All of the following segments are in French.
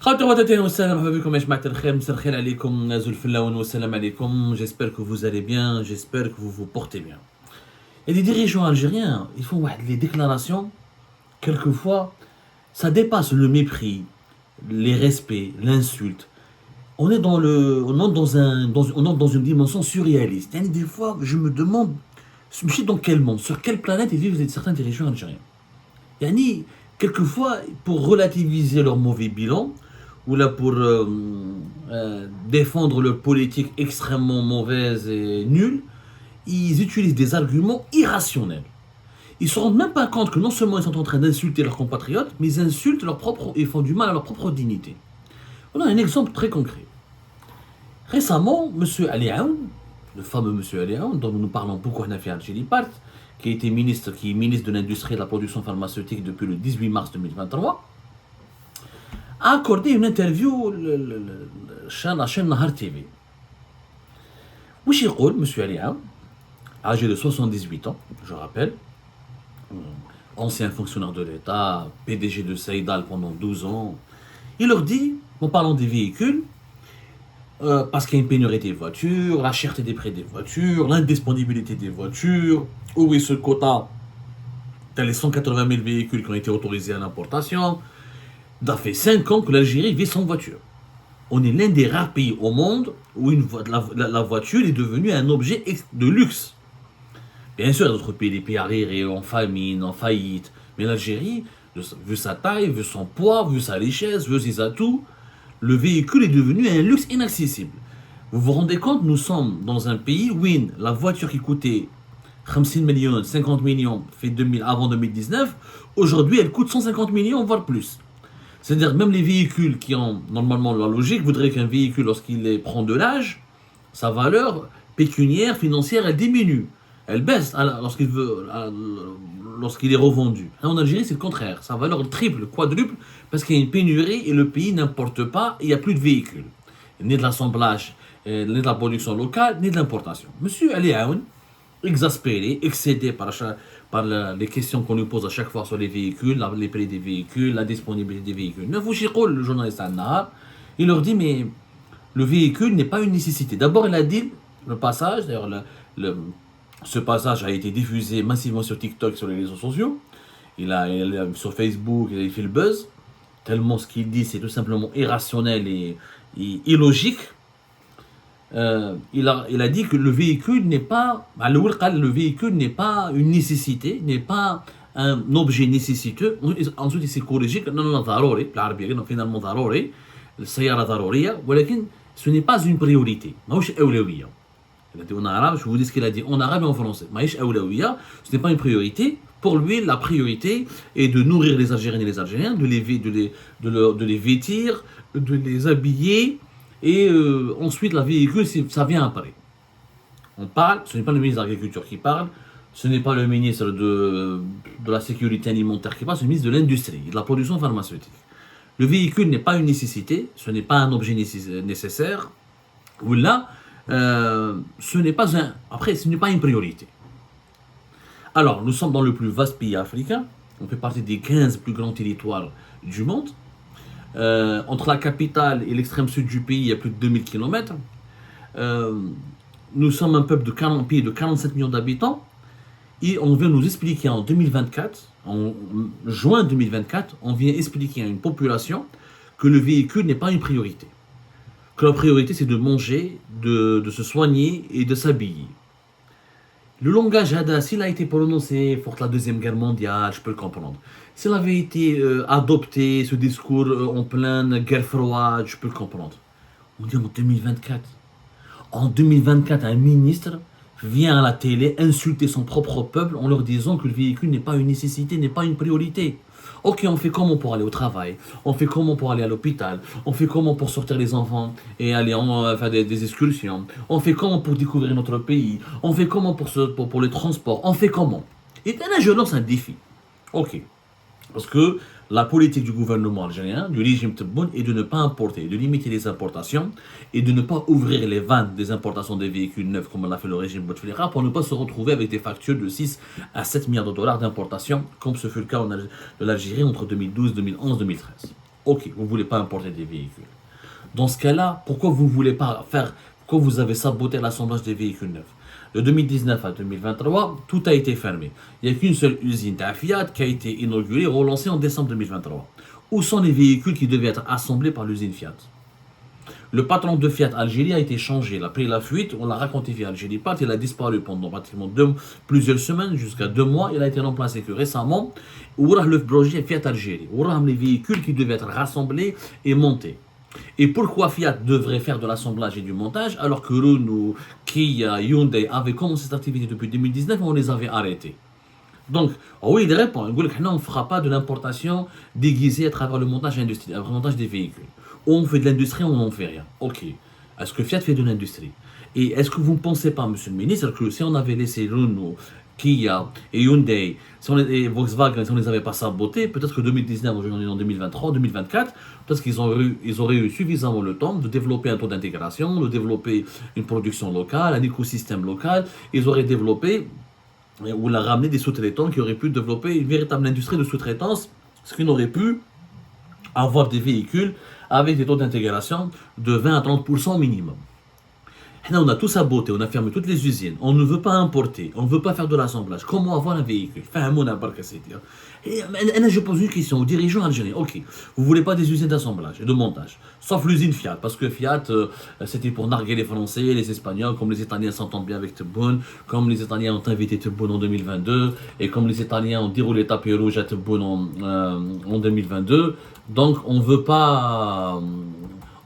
J'espère que vous allez bien, j'espère que vous vous portez bien. Et les dirigeants algériens, ils font des déclarations, quelquefois, ça dépasse le mépris, les respects, l'insulte. On entre on entre dans une dimension surréaliste. Et des fois, je me demande, je suis dans quel monde, sur quelle planète ils vivent certains dirigeants algériens. Yani, quelquefois, pour relativiser leur mauvais bilan, ou là pour défendre leur politique extrêmement mauvaise et nulle, ils utilisent des arguments irrationnels. Ils ne se rendent même pas compte que non seulement ils sont en train d'insulter leurs compatriotes, mais ils insultent leur propre et font du mal à leur propre dignité. On a un exemple très concret. Récemment, M. Ali Aoun, le fameux M. Ali Aoun, dont nous parlons beaucoup à Algérie Part, qui est ministre de l'Industrie et de la Production Pharmaceutique depuis le 18 mars 2023, a accordé une interview à la chaîne Nahar TV. Où il dit, M. Ali Aoun, âgé de 78 ans, je rappelle, ancien fonctionnaire de l'État, PDG de Saïdal pendant 12 ans, il leur dit, en parlant des véhicules, parce qu'il y a une pénurie des voitures, la cherté des prix des voitures, l'indisponibilité des voitures, où est ce quota, t'as les 180 000 véhicules qui ont été autorisés à l'importation. Ça fait 5 ans que l'Algérie vit sans voiture. On est l'un des rares pays au monde où la voiture est devenue un objet de luxe. Bien sûr, il y a d'autres pays, des pays arriérés, en famine, en faillite. Mais l'Algérie, vu sa taille, vu son poids, vu sa richesse, vu ses atouts, le véhicule est devenu un luxe inaccessible. Vous vous rendez compte, nous sommes dans un pays où la voiture qui coûtait 50 millions, 50 millions avant 2019, aujourd'hui elle coûte 150 millions, voire plus. C'est-à-dire même les véhicules qui ont normalement la logique voudraient qu'un véhicule, lorsqu'il prend de l'âge, sa valeur pécuniaire, financière, elle diminue. Elle baisse lorsqu'il est revendu. En Algérie, c'est le contraire. Sa valeur triple, quadruple, parce qu'il y a une pénurie et le pays n'importe pas et il n'y a plus de véhicules. Ni de l'assemblage, ni de la production locale, ni de l'importation. Monsieur Ali Aoun, exaspéré, excédé par les questions qu'on lui pose à chaque fois sur les véhicules, les prix des véhicules, la disponibilité des véhicules. Le journaliste Al-Nahar, il leur dit, mais le véhicule n'est pas une nécessité. D'abord, il a dit, le passage, d'ailleurs, ce passage a été diffusé massivement sur TikTok, sur les réseaux sociaux. Sur Facebook, il a fait le buzz. Tellement ce qu'il dit, c'est tout simplement irrationnel et illogique. Il a dit que le véhicule n'est pas une nécessité, n'est pas un objet nécessiteux. Ensuite, il s'est corrigé. Non, finalement, ce n'est pas une priorité. Il a dit en arabe, je vous dis ce qu'il a dit en arabe et en français. Ce n'est pas une priorité. Pour lui, la priorité est de nourrir les Algériennes et les Algériens, de les vêtir, de les habiller, et ensuite, la véhicule, ça vient après. On parle, ce n'est pas le ministre de l'Agriculture qui parle, ce n'est pas le ministre de la Sécurité alimentaire qui parle, c'est le ministre de l'Industrie et de la Production pharmaceutique. Le véhicule n'est pas une nécessité, ce n'est pas un objet nécessaire, ou là, ce n'est pas une priorité. Alors, nous sommes dans le plus vaste pays africain, on fait partie des 15 plus grands territoires du monde. Entre la capitale et l'extrême sud du pays, il y a plus de 2000 km. Nous sommes un peuple pays de 47 millions d'habitants. Et on vient nous expliquer en 2024, en juin 2024, on vient expliquer à une population que le véhicule n'est pas une priorité. Que la priorité, c'est de manger, de se soigner et de s'habiller. Le langage Hada, s'il a été prononcé pour la Deuxième Guerre mondiale, je peux le comprendre. S'il avait été adopté, ce discours en pleine guerre froide, je peux le comprendre. On dit en 2024. En 2024, un ministre vient à la télé insulter son propre peuple en leur disant que le véhicule n'est pas une nécessité, n'est pas une priorité. Ok, on fait comment pour aller au travail? On fait comment pour aller à l'hôpital? On fait comment pour sortir les enfants et aller faire des excursions? On fait comment pour découvrir notre pays? On fait comment pour les transports? On fait comment? Et là, je lance un défi. Ok. Parce que la politique du gouvernement algérien, du régime Tebboune, est de ne pas importer, de limiter les importations et de ne pas ouvrir les vannes des importations des véhicules neufs comme l'a fait le régime Bouteflika pour ne pas se retrouver avec des factures de 6 à 7 milliards de dollars d'importation comme ce fut le cas de l'Algérie entre 2012, 2011, 2013. Ok, vous ne voulez pas importer des véhicules. Dans ce cas-là, pourquoi vous ne voulez pas faire, pourquoi vous avez saboté l'assemblage des véhicules neufs? De 2019 à 2023, tout a été fermé. Il n'y a qu'une seule usine de Fiat qui a été inaugurée et relancée en décembre 2023. Où sont les véhicules qui devaient être assemblés par l'usine Fiat? Le patron de Fiat Algérie a été changé. Il a pris la fuite, on l'a raconté via Algérie Pat, il a disparu pendant pratiquement plusieurs semaines, jusqu'à 2 mois. Il a été remplacé que récemment. Où est le projet Fiat Algérie? Où sont les véhicules qui devaient être rassemblés et montés? Et pourquoi Fiat devrait faire de l'assemblage et du montage alors que Renault, Kia, Hyundai avaient commencé cette activité depuis 2019 et on les avait arrêtés? Donc, oui, il répond. On ne fera pas de l'importation déguisée à travers le montage industriel, le montage des véhicules. On fait de l'industrie, on n'en fait rien. Ok. Est-ce que Fiat fait de l'industrie? Et est-ce que vous ne pensez pas, monsieur le ministre, que si on avait laissé Renault, Kia et Hyundai, et Volkswagen, si on ne les avait pas sabotés, peut-être que 2019, aujourd'hui en 2023, 2024, peut-être qu'ils auraient eu suffisamment le temps de développer un taux d'intégration, de développer une production locale, un écosystème local. Ils auraient développé ou l'a ramené des sous-traitants qui auraient pu développer une véritable industrie de sous-traitance, ce qui n'aurait pu avoir des véhicules avec des taux d'intégration de 20 à 30% minimum. Là, on a tout saboté, on a fermé toutes les usines, on ne veut pas importer, on ne veut pas faire de l'assemblage. Comment avoir un véhicule? Et je pose une question aux dirigeants algériens. Ok, vous ne voulez pas des usines d'assemblage et de montage, sauf l'usine Fiat, parce que Fiat, c'était pour narguer les Français, les Espagnols, comme les Italiens s'entendent bien avec Tebboune, comme les Italiens ont invité Tebboune en 2022, et comme les Italiens ont déroulé tapis rouge à Tebboune en 2022. Donc, on ne veut pas...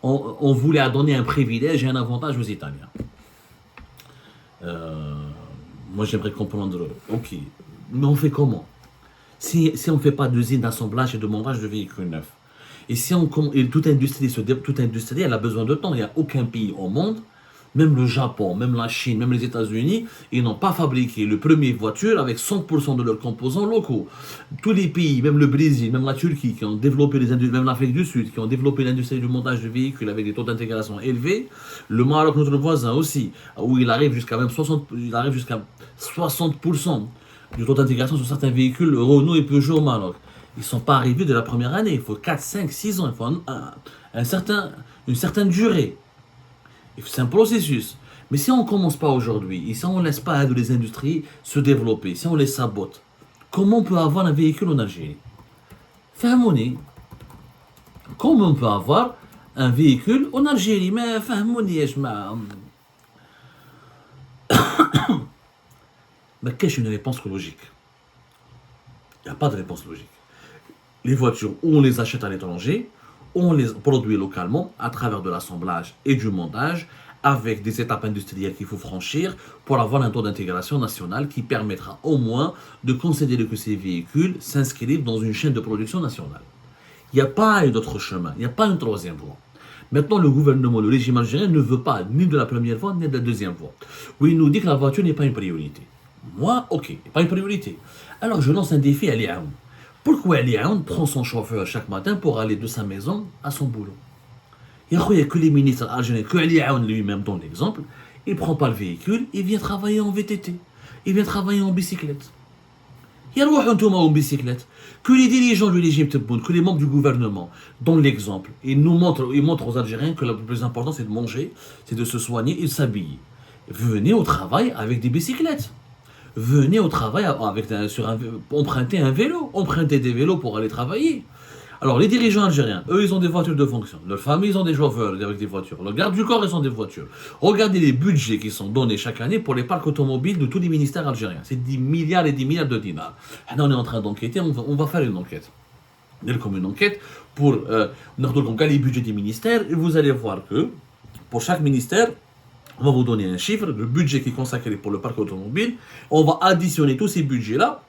On voulait donner un privilège et un avantage aux Italiens. Moi, j'aimerais comprendre, ok, mais on fait comment? Si on ne fait pas d'usine d'assemblage et de montage de véhicules neufs, et si toute industrie, elle a besoin de temps. Il n'y a aucun pays au monde, même le Japon, même la Chine, même les États-Unis, ils n'ont pas fabriqué le premier voiture avec 100% de leurs composants locaux. Tous les pays, même le Brésil, même la Turquie, qui ont développé même l'Afrique du Sud, qui ont développé l'industrie du montage de véhicules avec des taux d'intégration élevés. Le Maroc, notre voisin aussi, où il arrive jusqu'à 60% du taux d'intégration sur certains véhicules Renault et Peugeot au Maroc. Ils ne sont pas arrivés de la première année. Il faut 4, 5, 6 ans. Il faut une certaine durée. C'est un processus. Mais si on ne commence pas aujourd'hui, et si on ne laisse pas les industries se développer, si on les sabote, comment on peut avoir un véhicule en Algérie? Fahmouni. Comment on peut avoir un véhicule en Algérie? Mais fahmouni, mais qu'est-ce une réponse logique? Il n'y a pas de réponse logique. Les voitures, on les achète à l'étranger, on les produit localement à travers de l'assemblage et du montage avec des étapes industrielles qu'il faut franchir pour avoir un taux d'intégration nationale qui permettra au moins de considérer que ces véhicules s'inscrivent dans une chaîne de production nationale. Il n'y a pas d'autre chemin, il n'y a pas une troisième voie. Maintenant, le gouvernement, le régime algérien ne veut pas ni de la première voie ni de la deuxième voie. Oui, il nous dit que la voiture n'est pas une priorité. Moi, ok, pas une priorité. Alors je lance un défi à Liaoun. Pourquoi Liaoun prend son chauffeur chaque matin pour aller de sa maison à son boulot? Il n'y a que les ministres algériens, que Liaoun lui-même dans l'exemple, il ne prend pas le véhicule, il vient travailler en VTT, il vient travailler en bicyclette. Il y a en bicyclette. Que les dirigeants du régime Tebboune, que les membres du gouvernement, dans l'exemple, ils montrent aux Algériens que le plus important c'est de manger, c'est de se soigner et de s'habiller. Venez au travail avec des bicyclettes. Venez au travail emprunter un vélo, emprunter des vélos pour aller travailler. Alors les dirigeants algériens, eux ils ont des voitures de fonction, leurs familles ils ont des chauffeurs avec des voitures, le garde du corps ils ont des voitures. Regardez les budgets qui sont donnés chaque année pour les parcs automobiles de tous les ministères algériens, c'est 10 milliards et 10 milliards de dinars. Là on est en train d'enquêter, on va faire une enquête. Comme une enquête pour les budgets des ministères et vous allez voir que pour chaque ministère, on va vous donner un chiffre, le budget qui est consacré pour le parc automobile. On va additionner tous ces budgets-là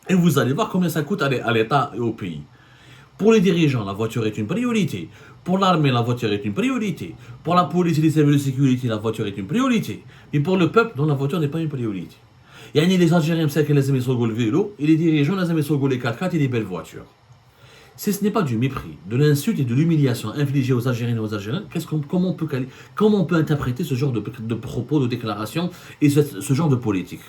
et vous allez voir combien ça coûte à l'État et au pays. Pour les dirigeants, la voiture est une priorité. Pour l'armée, la voiture est une priorité. Pour la police et les services de sécurité, la voiture est une priorité. Mais pour le peuple, la voiture n'est pas une priorité. Les Algériens savent qu'ils aiment le vélo et les dirigeants aiment les 4x4 et les belles voitures. Si ce n'est pas du mépris, de l'insulte et de l'humiliation infligée aux Algériens et aux Algériens, comment on peut interpréter ce genre de propos, de déclarations et ce genre de politique?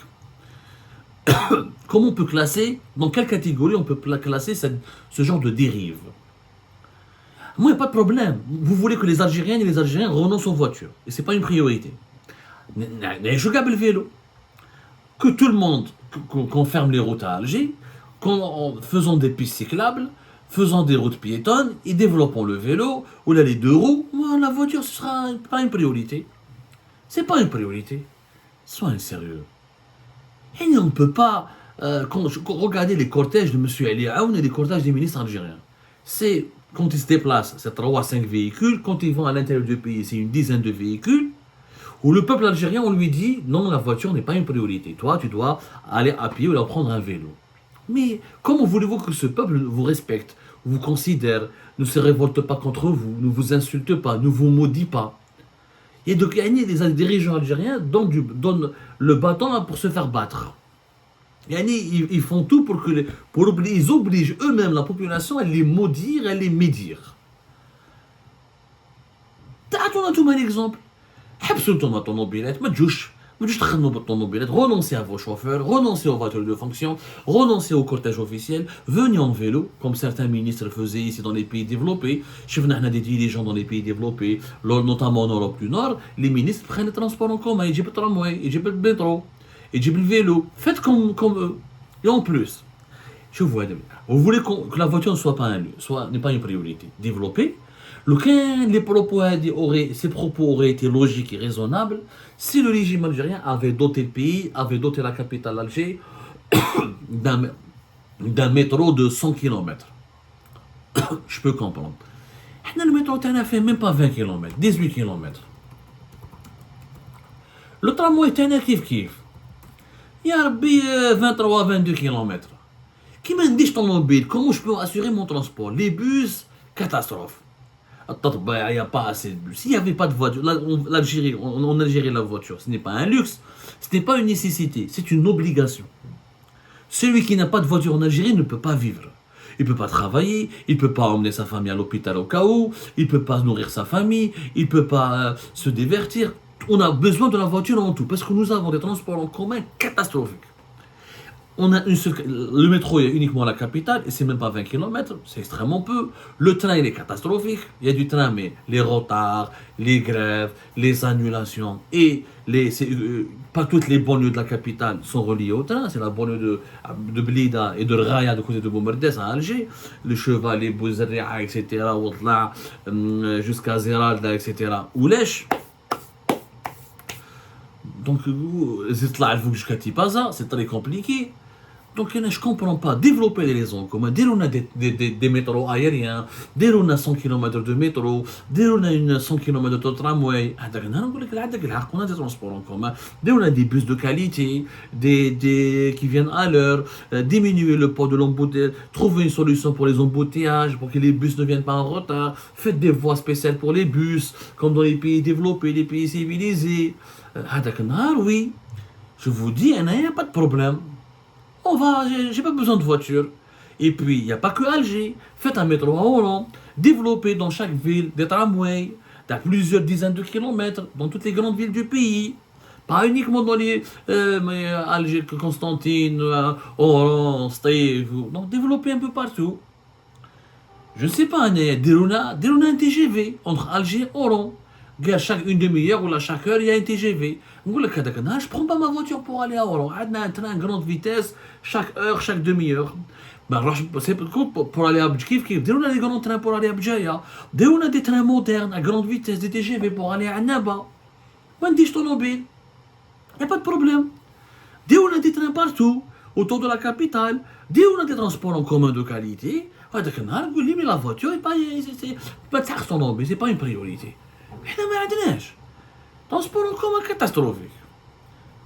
Comment on peut classer, dans quelle catégorie on peut classer ce genre de dérive? Moi, il n'y a pas de problème. Vous voulez que les Algériennes et les Algériens renoncent aux voitures. Et ce n'est pas une priorité. Je gagne le vélo. Que tout le monde, qu'on ferme les routes à Alger, qu'en faisant des pistes cyclables, faisant des routes piétonnes et développant le vélo, ou là les deux roues, la voiture, ce sera pas une priorité. C'est pas une priorité. Soyez sérieux. Et on ne peut pas regarder les cortèges de M. Ali Aoun et les cortèges des ministres algériens. C'est quand ils se déplacent, c'est 3 à 5 véhicules. Quand ils vont à l'intérieur du pays, c'est une dizaine de véhicules. Où le peuple algérien, on lui dit non, la voiture n'est pas une priorité. Toi, tu dois aller à pied ou leur prendre un vélo. Mais comment voulez-vous que ce peuple vous respecte, vous considère, ne se révolte pas contre vous, ne vous insulte pas, ne vous maudit pas? Et de gagner les dirigeants algériens donnent le bâton pour se faire battre. Ils font tout ils obligent eux-mêmes la population à les maudire, à les médire. On a tout un exemple. حبسوا انتم الطوموبيلات ما تجوش تخدموا بالطوموبيلات renoncez à vos chauffeurs, renoncez aux voitures de fonction, renoncez au cortège officiel, venez en vélo comme certains ministres faisaient ici dans les pays développés. شفنا احنا des dirigeants dans les pays développés, notamment en Europe du Nord, les ministres prennent le transport en commun, يجيب الترامواي, يجيب البيترو, يجيب le vélo. Faites comme eux. Et en plus, je vous voulez que la voiture ne soit pas un lieu, n'est pas une priorité. Développer. Ces propos auraient été logiques et raisonnables si le régime algérien avait doté le pays, avait doté la capitale Alger d'un métro de 100 km. Je peux comprendre. Le métro n'a fait même pas 20 km, 18 km. Le tramway est kif. Il y a 23-22 km. Qui m'a dit automobile, comment je peux assurer mon transport? Les bus, catastrophe. Il n'y a pas assez de bus. S'il n'y avait pas de voiture, l'Algérie, en Algérie, la voiture, ce n'est pas un luxe, ce n'est pas une nécessité, c'est une obligation. Celui qui n'a pas de voiture en Algérie ne peut pas vivre. Il ne peut pas travailler, il ne peut pas emmener sa famille à l'hôpital au cas où, il ne peut pas nourrir sa famille, il ne peut pas se divertir. On a besoin de la voiture en tout, parce que nous avons des transports en commun catastrophiques. Le métro est uniquement à la capitale et c'est même pas 20 km, c'est extrêmement peu. Le train il est catastrophique, il y a du train mais les retards, les grèves, les annulations et pas toutes les banlieues de la capitale sont reliées au train. C'est la banlieue de Blida et de Raya de côté de Boumerdès à Alger, le Cheval, les Bouzerria, etc. Jusqu'à Zeralda, etc. Oulesh. Donc, jusqu'à Tipaza, c'est très compliqué. Donc, je ne comprends pas. Développer les raisons communes. Dès on a des métros aériens, dès on a 100 km de métro, dès on a 100 km de tramway, on a des transports en commun, dès on a des bus de qualité, qui viennent à l'heure, diminuer le poids de l'embouteillage, trouver une solution pour les embouteillages, pour que les bus ne viennent pas en retard, faites des voies spéciales pour les bus, comme dans les pays développés, les pays civilisés. Oui, je vous dis, il n'y a pas de problème. J'ai pas besoin de voiture. Et puis, il n'y a pas que Alger. Faites un métro à Oran. Développez dans chaque ville des tramways, dans plusieurs dizaines de kilomètres, dans toutes les grandes villes du pays. Pas uniquement dans les Alger, Constantine, Oran, Steve. Donc, développez un peu partout. Je ne sais pas, Derouna un TGV entre Alger et Oran. Chaque une demi-heure ou chaque heure, il y a un TGV. Je ne prends pas ma voiture pour aller à Oran. On a un train à grande vitesse, chaque heure, chaque demi-heure. C'est pour aller à Bdjkif. On a des grands trains pour aller à Bdjaya. On a des trains modernes à grande vitesse, des TGV pour aller à Naba. On dit automobile. Il n'y a pas de problème. On a des trains partout, autour de la capitale. On a des transports en commun de qualité. Mais la voiture, c'est pas une priorité. احنا ما عندناش transport en commun catastrophique.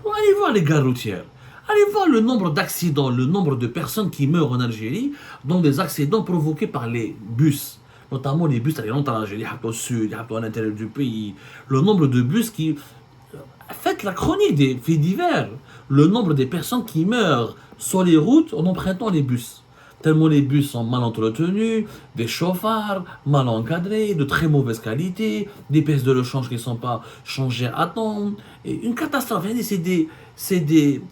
Allez voir les gares routières, allez voir le nombre d'accidents, le nombre de personnes qui meurent en Algérie dans des accidents provoqués par les bus, notamment les bus qui rentrent en Algérie, au sud, à l'intérieur du pays, le nombre de bus qui... Faites la chronique des faits divers, le nombre des personnes qui meurent sur les routes en empruntant les bus. Tellement les bus sont mal entretenus, des chauffards mal encadrés, de très mauvaise qualité, des pièces de rechange qui ne sont pas changées à temps. Et une catastrophe. C'est des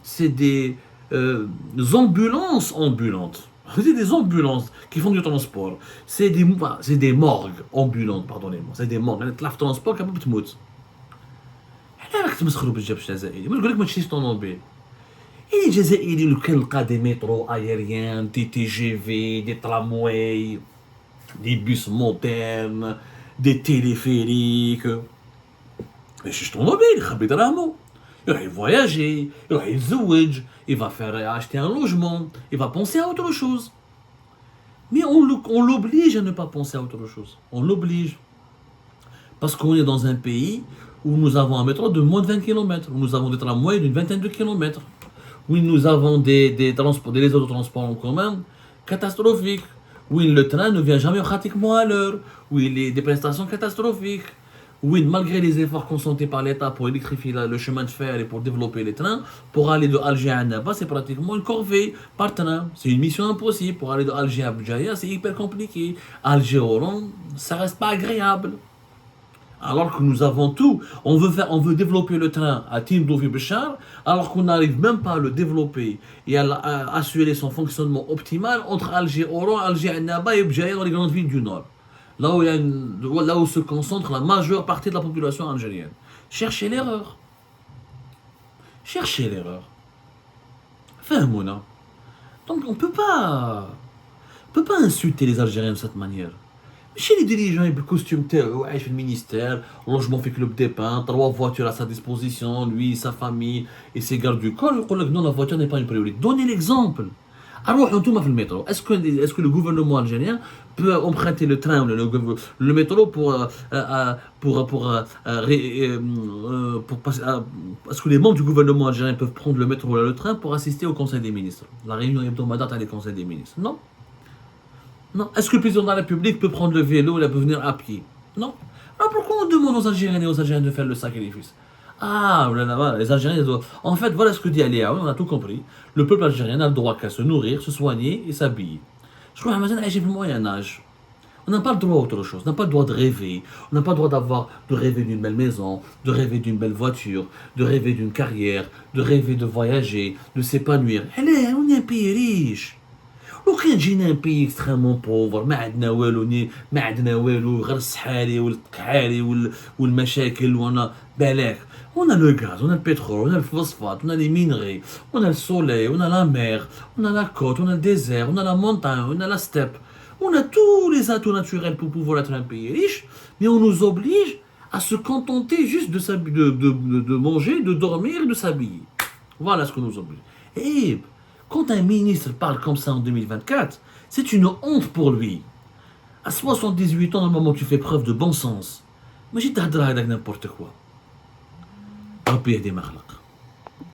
ambulances ambulantes. C'est des ambulances qui font du transport. C'est des morgues ambulantes, pardonnez-moi. C'est des morgues. تطلع في transport كامل بتموت. حنا راك تمسخروا بالجبش الجزائري. ما نقول لك ما تشريش طوموبيل. إيه الجزائري اللي كنلقى دي مترو ايريان، دي تي جي في، دي ترامواي، دي بيس مودرن، دي تيليفيريك. ما يشريش طوموبيل يخبي دراهمو. يروح يفواياجي، يروح يتزوج، il va faire acheter un logement, il va penser à autre chose. Mais on l'oblige à ne pas penser à autre chose. On l'oblige. Parce qu'on est dans un pays où nous avons un métro de moins de 20 km, où nous avons des tramways d'une vingtaine de kilomètres, où nous avons des réseaux de transport en commun catastrophiques, où le train ne vient jamais pratiquement à l'heure, où il y a des prestations catastrophiques. Oui, malgré les efforts consentis par l'État pour électrifier le chemin de fer et pour développer les trains, pour aller de Alger à Annaba, c'est pratiquement une corvée par train. C'est une mission impossible. Pour aller de Alger à Boujaïa, c'est hyper compliqué. Alger-Oran, ça reste pas agréable. Alors que nous avons tout, on veut développer le train à Tindouf-Béchar, alors qu'on n'arrive même pas à le développer et à assurer son fonctionnement optimal entre Alger-Oran, Alger-Annaba et Boujaïa dans les grandes villes du Nord. Là où se concentre la majeure partie de la population algérienne. Cherchez l'erreur. Cherchez l'erreur. Fahmouna. Donc on ne peut pas insulter les Algériens de cette manière. Chez les dirigeants, ils costume ouais, le ministère, logement fait club des pins, 3 voitures à sa disposition, lui, sa famille et ses gardes du corps. Non, la voiture n'est pas une priorité. Donnez l'exemple. Alors, le métro. Est-ce que le gouvernement algérien peut emprunter le train ou le métro est-ce que les membres du gouvernement algérien peuvent prendre le métro ou le train pour assister au Conseil des ministres? La réunion hebdomadaire dans les Conseils des ministres. Non. Non. Est-ce que le président de la République peut prendre le vélo et peut venir à pied? Non. Alors pourquoi on demande aux Algériens et aux Algériens de faire le sacrifice? Ah, les Algériens doivent... En fait, voilà ce que dit Aléa, on a tout compris. Le peuple algérien a le droit qu'à se nourrir, se soigner et s'habiller. Je crois que j'ai le Moyen Âge. On n'a pas le droit à autre chose, on n'a pas le droit de rêver, on n'a pas le droit de rêver d'une belle maison, de rêver d'une belle voiture, de rêver d'une carrière, de rêver de voyager, de s'épanouir. Allez, on est un pays riche. لو كان جينا ان بي اكستريمون بوفر ما عندنا والو غير الصحاري والكحاري والمشاكل وانا بالك on a le gaz, on a le pétrole, on a le phosphate, on a les minerais, on a le soleil, on a la mer, on a la côte, on a le désert, on a la montagne, on a la steppe, on a tous les atouts naturels pour pouvoir être un pays riche, mais on nous oblige à se contenter juste de manger, de dormir et de s'habiller. Voilà ce qu'on nous oblige. Et quand un ministre parle comme ça en 2024, c'est une honte pour lui. À 78 ans, normalement, tu fais preuve de bon sens. Mais j'ai t'as n'importe quoi. ربي يهدي ما خلق.